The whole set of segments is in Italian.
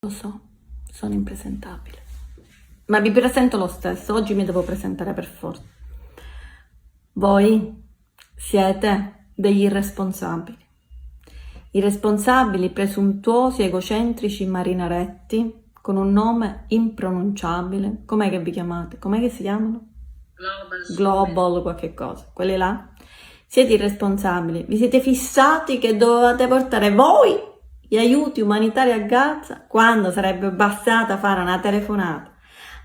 Lo so, sono impresentabile, ma vi presento lo stesso, oggi mi devo presentare per forza. Voi siete degli irresponsabili, presuntuosi, egocentrici marinaretti con un nome impronunciabile. Com'è che vi chiamate? Com'è che si chiamano? Global qualche cosa, quelli là. Siete irresponsabili, vi siete fissati che dovevate portare voi gli aiuti umanitari a Gaza, quando sarebbe bastata fare una telefonata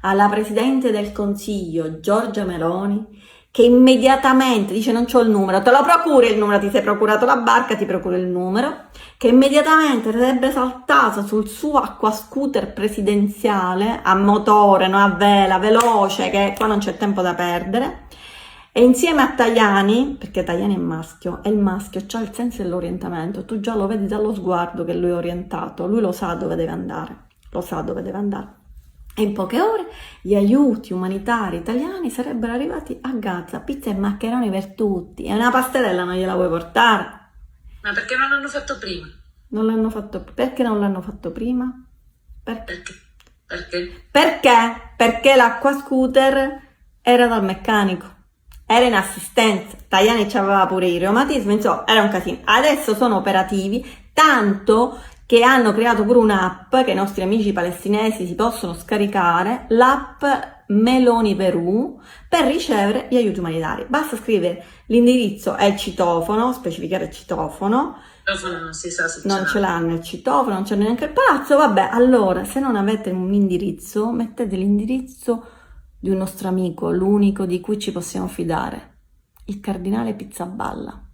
alla Presidente del Consiglio Giorgia Meloni, che immediatamente dice: non c'ho il numero, te lo procuri il numero, ti sei procurato la barca, ti procuro il numero, che immediatamente sarebbe saltato sul suo acquascooter presidenziale a motore, no, a vela, veloce, che qua non c'è tempo da perdere, e insieme a Tajani, perché Tajani è maschio, e il maschio c'ha il senso dell'orientamento, tu già lo vedi dallo sguardo che lui è orientato, lui lo sa dove deve andare, E in poche ore gli aiuti umanitari italiani sarebbero arrivati a Gaza, pizza e maccheroni per tutti, e una passerella non gliela vuoi portare? Ma perché non l'hanno fatto prima? Perché non l'hanno fatto prima? Perché? Perché l'acquascooter era dal meccanico. Era in assistenza, Tajani aveva pure i reumatismi, insomma era un casino. Adesso sono operativi, tanto che hanno creato pure un'app che i nostri amici palestinesi si possono scaricare, l'app Meloni Perù, per ricevere gli aiuti umanitari. Basta scrivere l'indirizzo e il citofono, specificare il citofono. Non si sa se non ce l'hanno il citofono, non c'è neanche il palazzo, vabbè, allora se non avete un indirizzo, mettete l'indirizzo di un nostro amico, l'unico di cui ci possiamo fidare, il cardinale Pizzaballa.